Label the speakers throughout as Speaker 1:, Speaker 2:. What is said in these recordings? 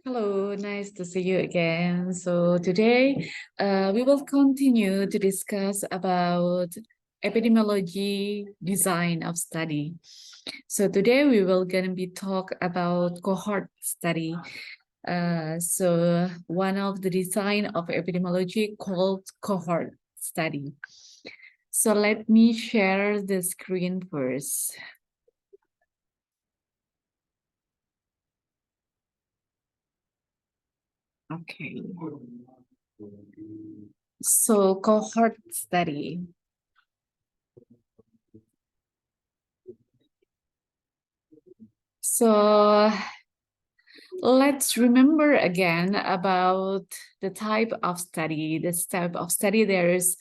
Speaker 1: Hello, nice to see you again. So today we will continue to discuss about epidemiology design of study. So today we will gonna be talk about cohort study. So one of the design of epidemiology called cohort study. So let me share the screen first. Okay. So cohort study. So let's remember again about the type of study. This type of study, there is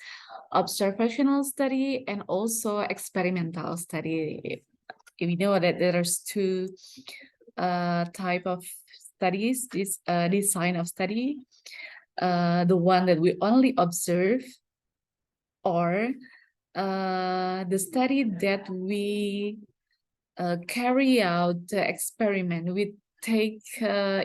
Speaker 1: observational study and also experimental study. We know that there's two type of studies, this design of study. The one that we only observe, or the study that we carry out the experiment. We take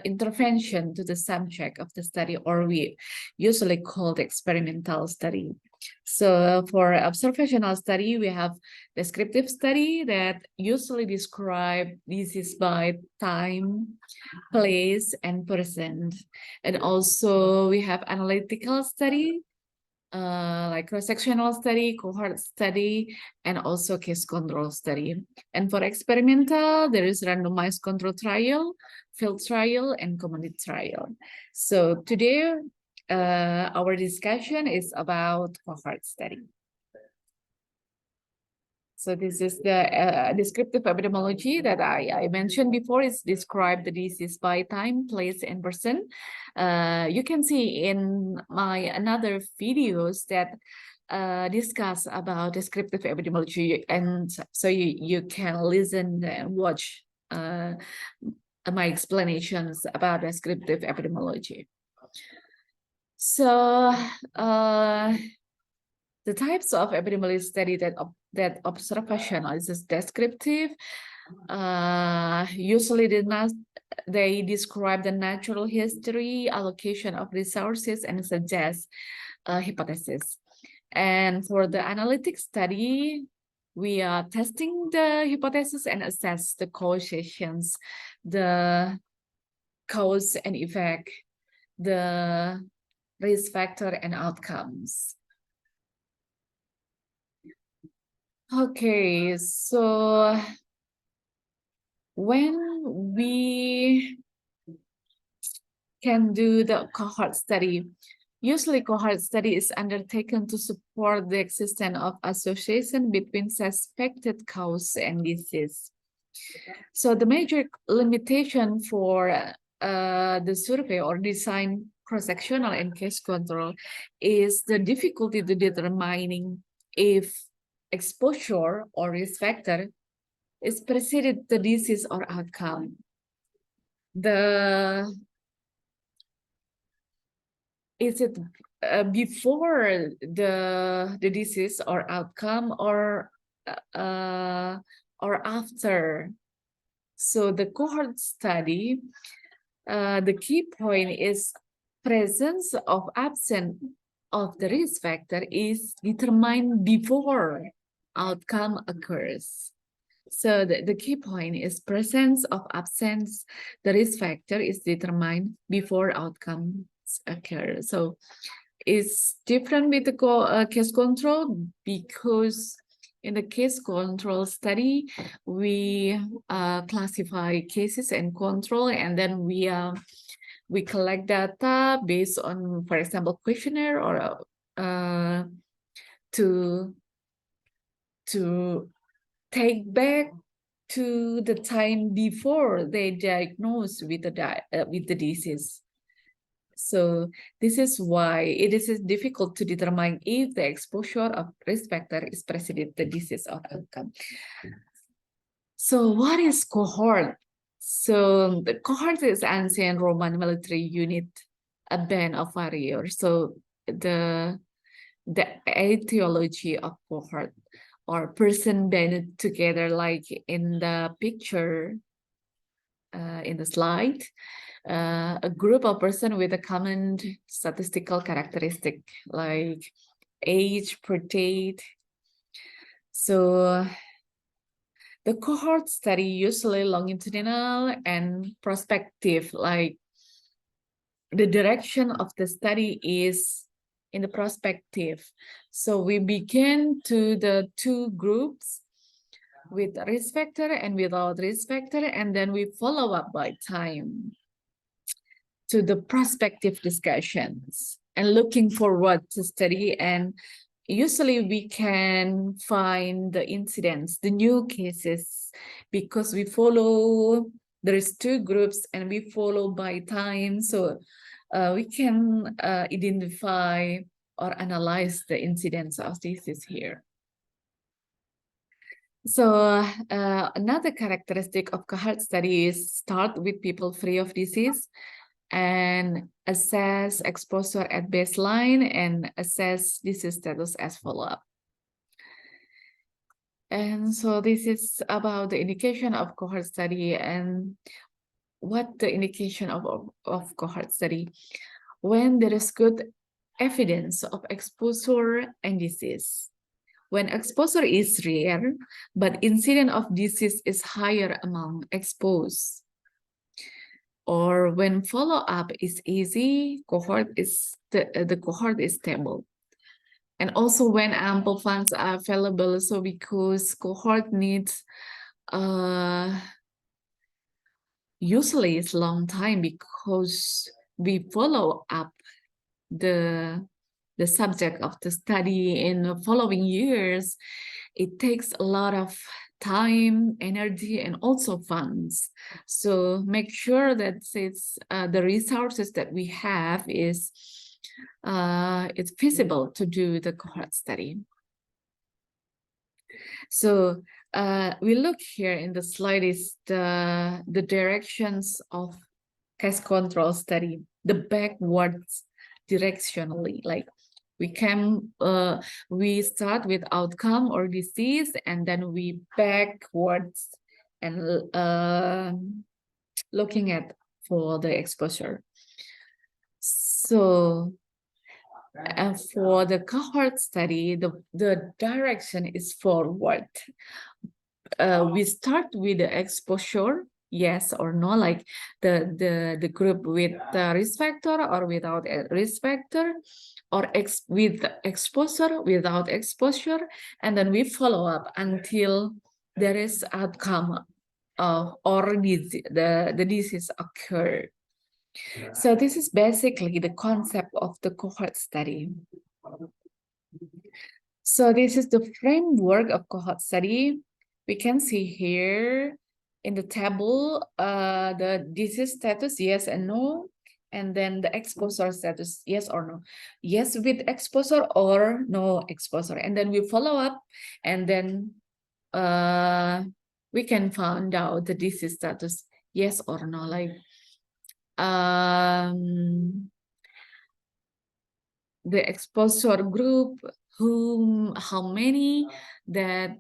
Speaker 1: intervention to the subject of the study, or we usually call the experimental study. So for observational study, we have descriptive study that usually describe disease by time, place, and person. And also we have analytical study, like cross-sectional study, cohort study, and also case control study. And for experimental, there is randomized control trial, field trial, and community trial. So today, our discussion is about cohort study. So this is the descriptive epidemiology that I mentioned before. It's described the disease by time, place, and person. You can see in my another videos that discuss about descriptive epidemiology, and so you can listen and watch my explanations about descriptive epidemiology. So the types of epidemiology study that observational is descriptive. Usually they describe the natural history, allocation of resources, and suggest hypothesis. And for the analytic study, we are testing the hypothesis and assess the causations, the cause and effect, the risk factor and outcomes. Okay, so when we can do the cohort study, usually cohort study is undertaken to support the existence of association between suspected cause and disease. So the major limitation for the survey or design cross-sectional and case control is the difficulty to determining if exposure or risk factor is preceded the disease or outcome. Is it before the disease or outcome, or after? So the cohort study, the key point is presence of absence of the risk factor is determined before outcome occurs. So the key point is presence of absence. The risk factor is determined before outcomes occur. So it's different with the case control, because in the case control study, we classify cases and control, and then we collect data based on, for example, questionnaire, or to take back to the time before they diagnose with the disease. So this is why it is difficult to determine if the exposure of risk factor is preceded the disease or outcome. So what is cohort? So the cohort is ancient Roman military unit, a band of warriors. So the etiology of cohort, or person banded together, like in the picture, in the slide. A group of person with a common statistical characteristic like age, birth date. So the cohort study usually longitudinal and prospective, like the direction of the study is in the prospective. So we begin to the two groups with risk factor and without risk factor, and then we follow up by time to the prospective discussions and looking forward to study. And usually we can find the incidents, the new cases, because we follow, there is two groups and we follow by time. So we can identify or analyze the incidence of disease here. So another characteristic of cohort study is start with people free of disease and assess exposure at baseline and assess disease status as follow-up. And so this is about the indication of cohort study. And what the indication of cohort study? When there is good evidence of exposure and disease. When exposure is rare, but incidence of disease is higher among exposed. Or when follow-up is easy, the cohort is stable. And also when ample funds are available, so because cohort needs usually it's long time because we follow up the subject of the study in the following years. It takes a lot of time, energy, and also funds. So make sure that the resources that we have is it's feasible to do the cohort study. So we look here in the slide is the directions of case control study, the backwards directionally, like we start with outcome or disease, and then we backwards and looking at for the exposure. So for the cohort study, the direction is forward. We start with the exposure, yes or no, like the group with the risk factor or without a risk factor, or with exposure, without exposure, and then we follow up until there is outcome or the disease occur. So this is basically the concept of the cohort study. So this is the framework of cohort study. We can see here in the table the disease status, yes and no, and then the exposure status, yes or no. Yes with exposure or no exposure. And then we follow up, and then we can find out the disease status, yes or no. Like the exposure group, how many that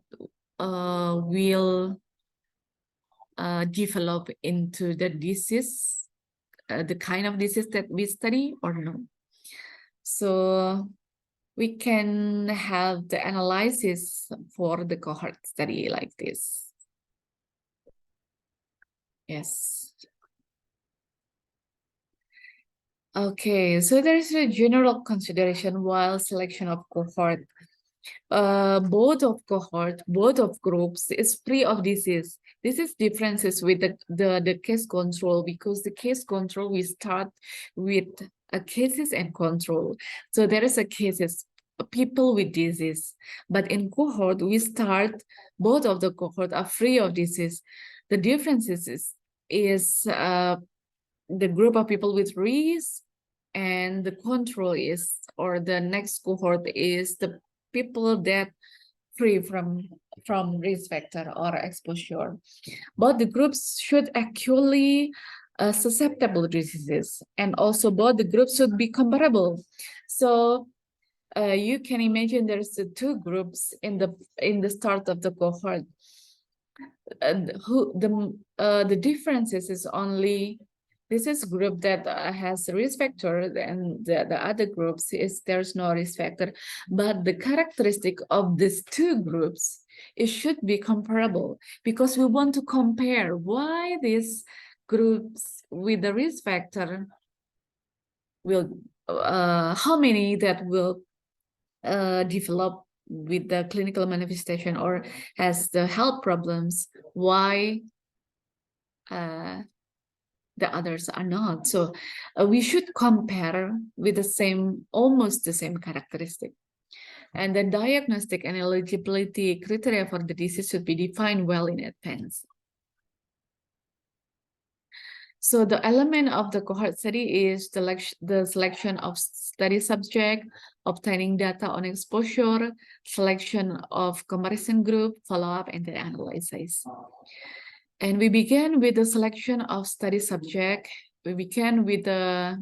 Speaker 1: will develop into the disease, the kind of disease that we study or no. So we can have the analysis for the cohort study like this. Yes. Okay, so there is a general consideration while selection of cohort. Both of groups is free of disease. This is differences with the case control, because the case control we start with cases and control. So there is a cases people with disease, but in cohort we start both of the cohort are free of disease. The differences is the group of people with risk, and the control is, or the next cohort is the people that free from risk factor or exposure. Both the groups should actually susceptible diseases, and also both the groups should be comparable. So you can imagine there's two groups in the start of the cohort. The differences is only this is group that has risk factor, and the other groups is there's no risk factor, but the characteristic of these two groups, it should be comparable, because we want to compare why these groups with the risk factor will how many that will develop with the clinical manifestation or has the health problems, why the others are not. So we should compare with the same, almost the same characteristic. And the diagnostic and eligibility criteria for the disease should be defined well in advance. So the element of the cohort study is the selection of study subject, obtaining data on exposure, selection of comparison group, follow-up, and the analysis. And we began with the selection of study subject. We began with the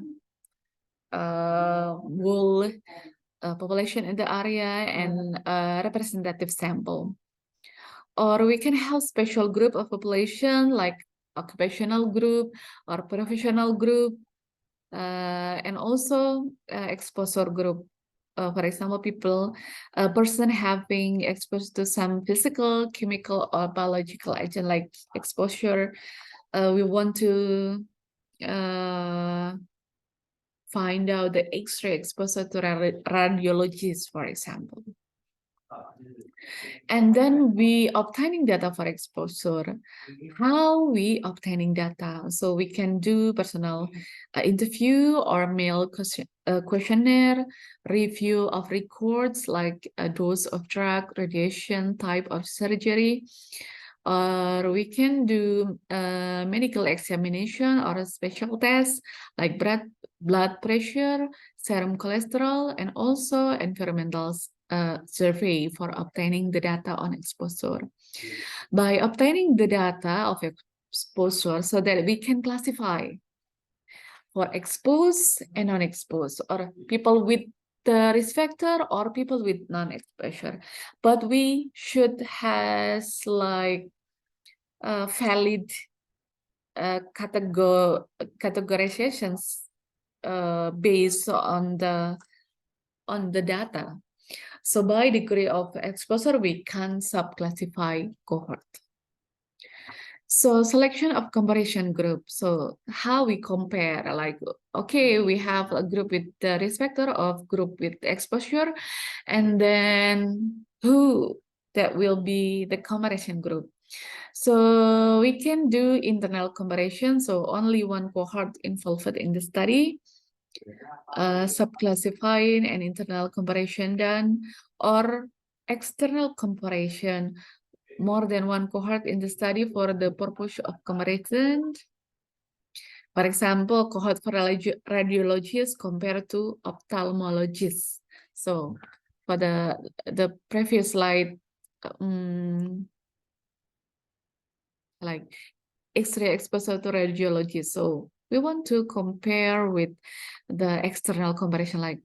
Speaker 1: whole population in the area and a representative sample. Or we can have special group of population like occupational group or professional group, and also exposure group. For example, a person having exposed to some physical, chemical, or biological agent like exposure. We want to find out the X-ray exposure to radiologists, for example. And then we obtaining data for exposure. How we obtaining data? So we can do personal interview or mail questionnaire, review of records like a dose of drug, radiation, type of surgery. Or we can do medical examination or a special test like blood pressure, serum cholesterol, and also environmental survey for obtaining the data on exposure. By obtaining the data of exposure so that we can classify for exposed and non-exposed, or people with the risk factor or people with non-exposure. But we should has like valid categorizations based on the data. So by degree of exposure, we can subclassify cohort. So selection of comparison group. So how we compare, like, okay, we have a group with the risk factor of group with exposure, and then who that will be the comparison group. So we can do internal comparison. So only one cohort involved in the study, subclassifying and internal comparison done, or external comparison, more than one cohort in the study for the purpose of comparison. For example, cohort for radiologists compared to ophthalmologists. So for the previous slide, like X-ray exposure to radiology. So we want to compare with the external comparison, like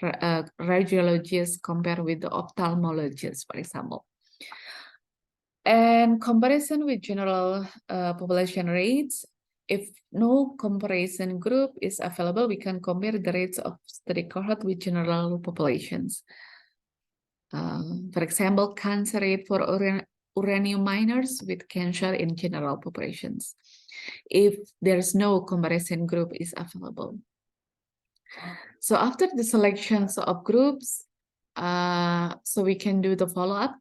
Speaker 1: radiologists compare with the ophthalmologists, for example. And comparison with general population rates. If no comparison group is available, we can compare the rates of study cohort with general populations. For example, cancer rate for uranium miners with cancer in general populations, if there's no comparison group is available. So after the selections of groups, so we can do the follow-up.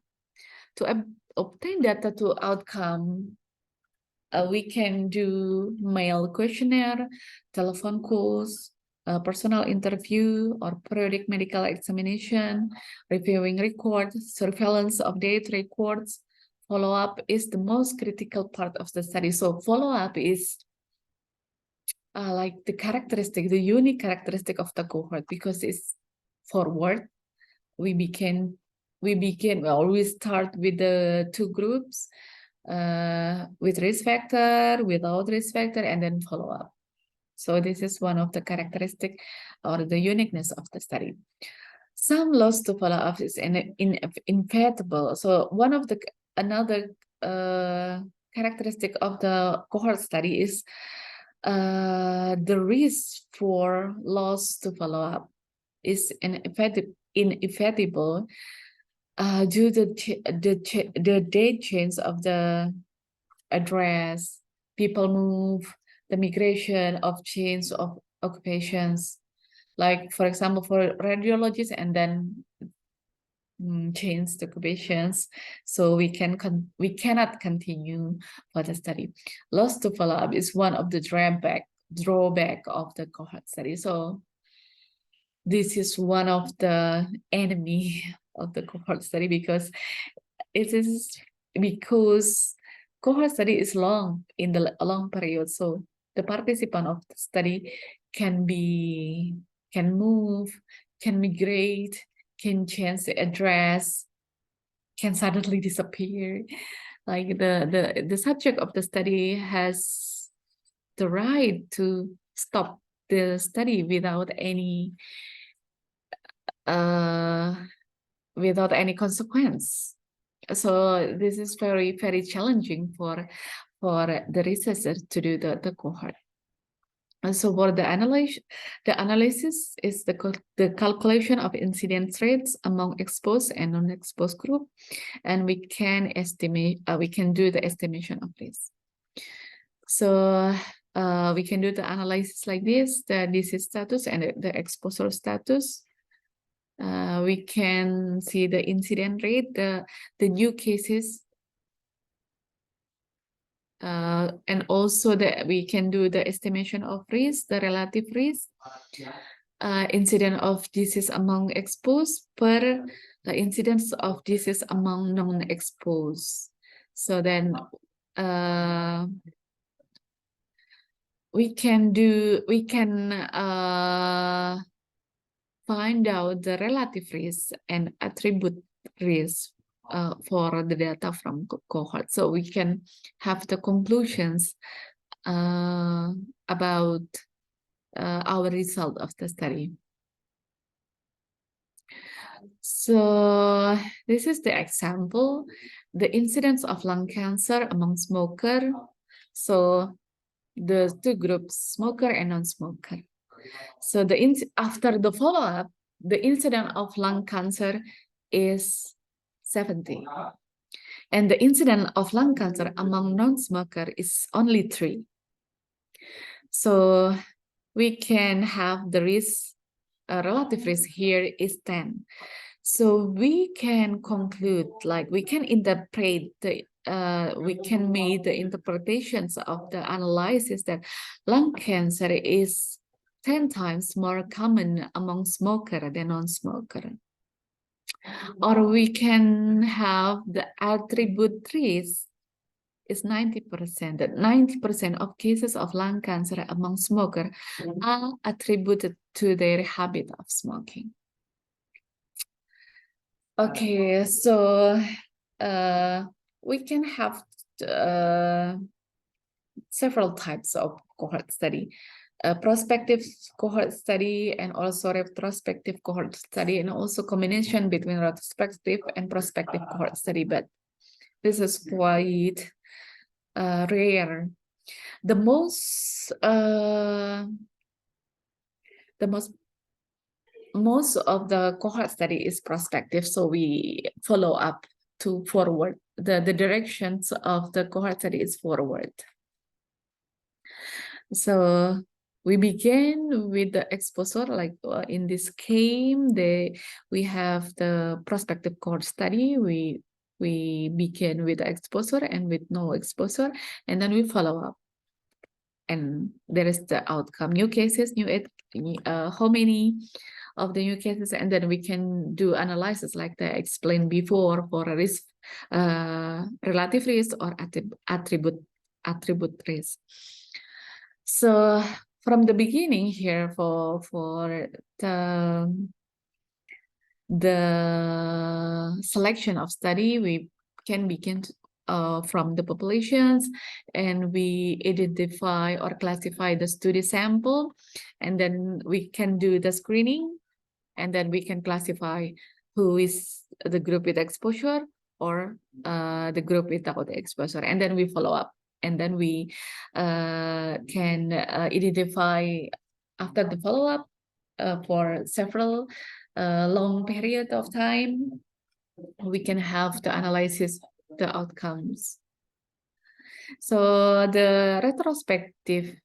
Speaker 1: To obtain data to outcome, we can do mail questionnaire, telephone calls, personal interview, or periodic medical examination, reviewing records, surveillance of data records. Follow-up is the most critical part of the study. So follow-up is like the characteristic, the unique characteristic of the cohort, because it's forward. We start with the two groups, with risk factor, without risk factor, and then follow up. So this is one of the characteristic or the uniqueness of the study. Some loss to follow up is inevitable. So another characteristic of the cohort study is the risk for loss to follow up is inevitable due to the date change of the address, people move, the migration of change of occupations. Like, for example, for radiologists, and then change the occupations, so we cannot continue for the study. Loss to follow up is one of the drawback of the cohort study. So this is one of the enemy of the cohort study, because cohort study is long in the long period. So the participant of the study can move, can migrate, can change the address, can suddenly disappear. Like the subject of the study has the right to stop the study without any consequence. So this is very, very challenging for the researcher to do the cohort. And so for the analysis is the calculation of incidence rates among exposed and non-exposed group, and we can estimate, we can do the estimation of this. So we can do the analysis like this: the disease status and the exposure status. We can see the incident rate, the new cases, and also we can do the estimation of risk, the relative risk, incidence of disease among exposed per the incidence of disease among non-exposed. So then we can find out the relative risk and attribute risk for the data from cohort. So we can have the conclusions about our result of the study. So this is the example, the incidence of lung cancer among smoker. So the two groups, smoker and non-smoker. So after the follow-up, the incidence of lung cancer is 70. And the incidence of lung cancer among non-smoker is only 3. So we can have the risk, relative risk here is 10. So we can conclude, like we can interpret we can make the interpretations of the analysis that lung cancer is 10 times more common among smoker than non-smoker. Or we can have the attribute risk is 90%. That 90% of cases of lung cancer among smoker are attributed to their habit of smoking. Okay, so we can have several types of cohort study. Prospective cohort study and also retrospective cohort study, and also combination between retrospective and prospective cohort study, but this is quite rare. Most of the cohort study is prospective, so we follow up to forward. The directions of the cohort study is forward. So we begin with the exposure, like in this scheme, we have the prospective cohort study. We begin with the exposure and with no exposure, and then we follow up. And there is the outcome, new cases, how many of the new cases, and then we can do analysis like I explained before for a risk, relative risk or attribute risk. So from the beginning here for the selection of study, we can begin from the populations, and we identify or classify the study sample, and then we can do the screening, and then we can classify who is the group with exposure, or the group without the exposure, and then we follow up, and then we can identify after the follow up for several long period of time, we can have the analysis the outcomes. So the retrospective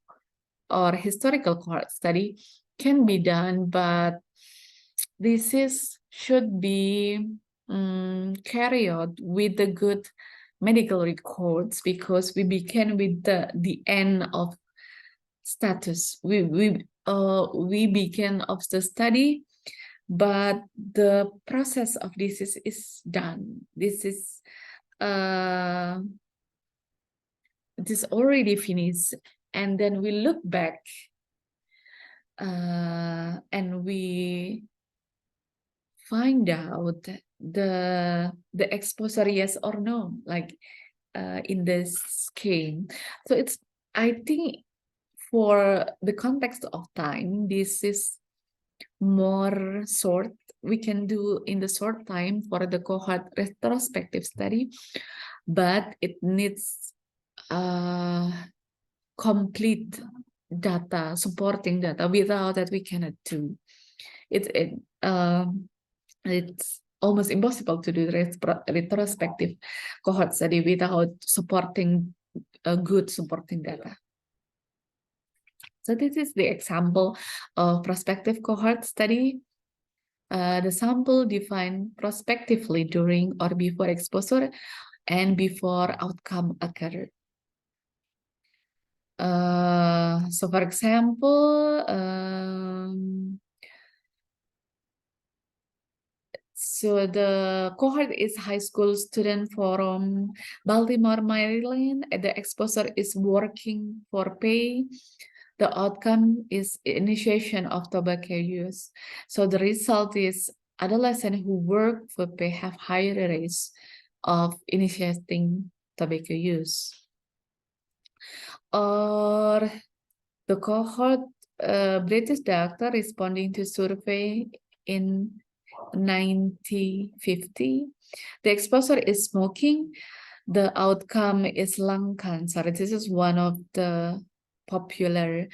Speaker 1: or historical cohort study can be done, but this should be carried out with the good medical records, because we begin with the end of status. We begin of the study, but the process of disease is done. This is already finished, and then we look back and we find out the exposure, yes or no, like in this scheme. So it's, I think, for the context of time, this is more short. We can do in the short time for the cohort retrospective study, but it needs complete data, supporting data. Without that, we cannot do it. It's almost impossible to do retrospective cohort study without supporting a good supporting data. So this is the example of prospective cohort study. The sample defined prospectively during or before exposure and before outcome occurred. So for example, so the cohort is high school student from Baltimore, Maryland. The exposure is working for pay. The outcome is initiation of tobacco use. So the result is adolescents who work for pay have higher rates of initiating tobacco use. Or the cohort British doctor responding to survey in 1950. The exposure is smoking. The outcome is lung cancer. This is one of the popular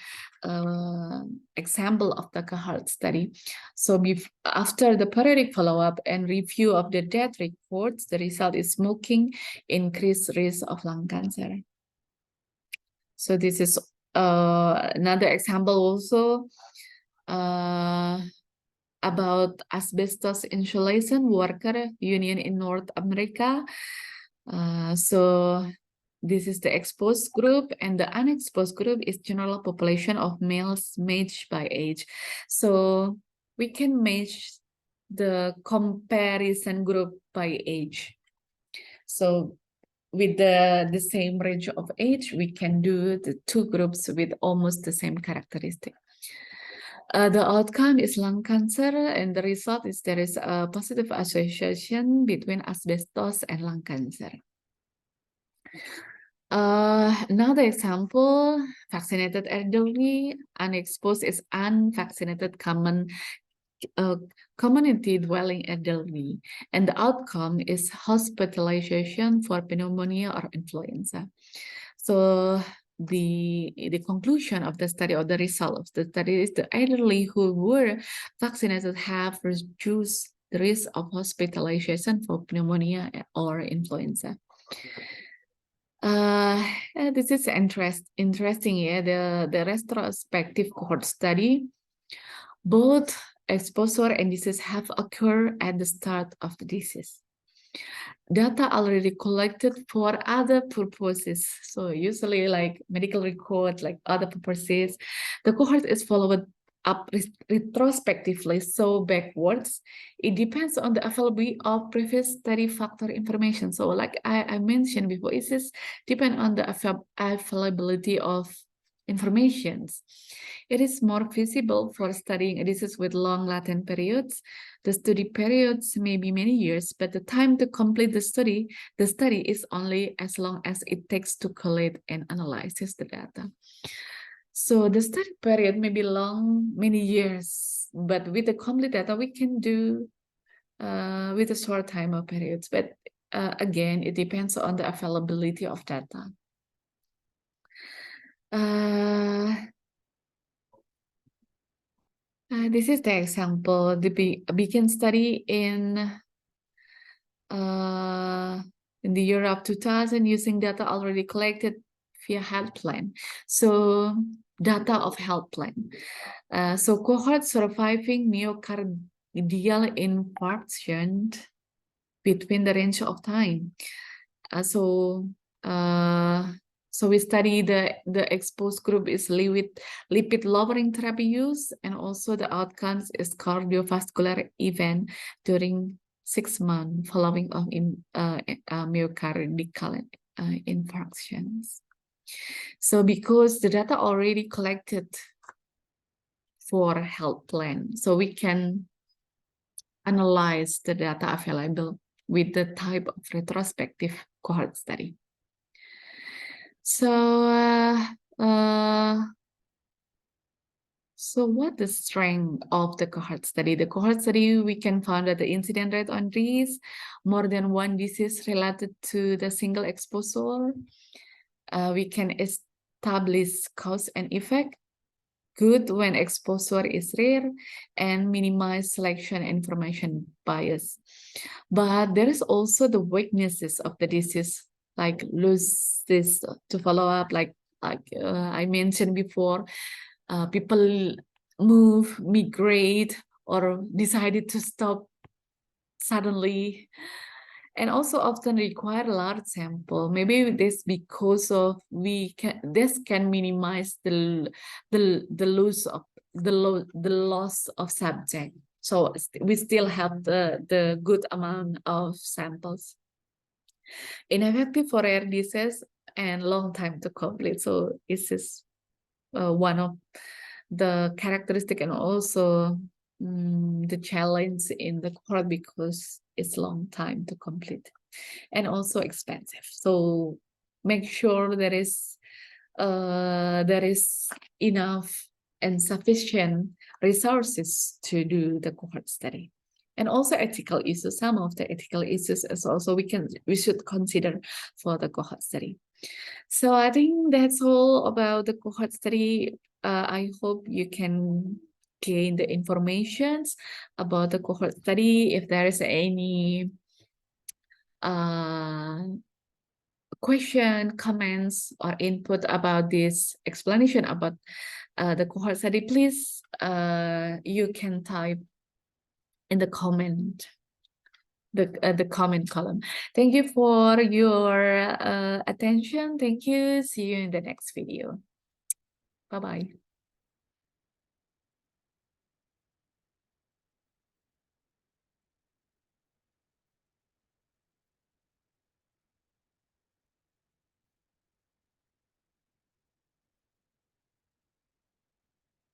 Speaker 1: example of the cohort study. So after the periodic follow-up and review of the death reports, the result is smoking increased risk of lung cancer. So this is another example also about asbestos insulation worker union in North America. So this is the exposed group, and the unexposed group is general population of males matched by age. So we can match the comparison group by age. So with the same range of age, we can do the two groups with almost the same characteristic. The outcome is lung cancer, and the result is there is a positive association between asbestos and lung cancer. Another example, vaccinated elderly, unexposed is unvaccinated community dwelling elderly, and the outcome is hospitalization for pneumonia or influenza. So the conclusion of the study, or the result of the study, is the elderly who were vaccinated have reduced the risk of hospitalization for pneumonia or influenza. This is interesting. Yeah, the retrospective cohort study, both exposure and disease have occurred at the start of the disease. Data already collected for other purposes. So usually like medical record, like other purposes, the cohort is followed up retrospectively, so backwards. It depends on the availability of previous study factor information. So like I mentioned before, it is depend on the availability of informations. It is more feasible for studying diseases with long latent periods. The study periods may be many years, but the time to complete the study is only as long as it takes to collect and analyze the data. So the study period may be long, many years, but with the complete data, we can do with a short time of periods. But again, it depends on the availability of data. This is the example, the Beacon study in the year of 2000 using data already collected via health plan. So data of health plan. So cohort surviving myocardial infarction between the range of time. So we study the exposed group is lipid lowering therapy use, and also the outcomes is cardiovascular event during 6 months following of myocardial infarctions. So because the data already collected for health plan, so we can analyze the data available with the type of retrospective cohort study. So what the strength of the cohort study? The cohort study, we can find that the incident rate on these, more than one disease related to the single exposure. We can establish cause and effect, good when exposure is rare, and minimize selection information bias. But there is also the weaknesses of the disease, like lose this to follow up, like I mentioned before, people migrate, or decided to stop suddenly, and also often require large sample. Maybe this because of this can minimize the loss of subject. So we still have the good amount of samples. Ineffective for rare disease and long time to complete. So this is one of the characteristic, and also the challenge in the cohort, because it's long time to complete and also expensive. So make sure there is enough and sufficient resources to do the cohort study. And also ethical issues. Some of the ethical issues is also we should consider for the cohort study. So I think that's all about the cohort study. I hope you can gain the information about the cohort study. If there is any question, comments, or input about this explanation about the cohort study, please you can type in the comment, the comment column. Thank you for your attention. Thank you. See you in the next video. Bye-bye.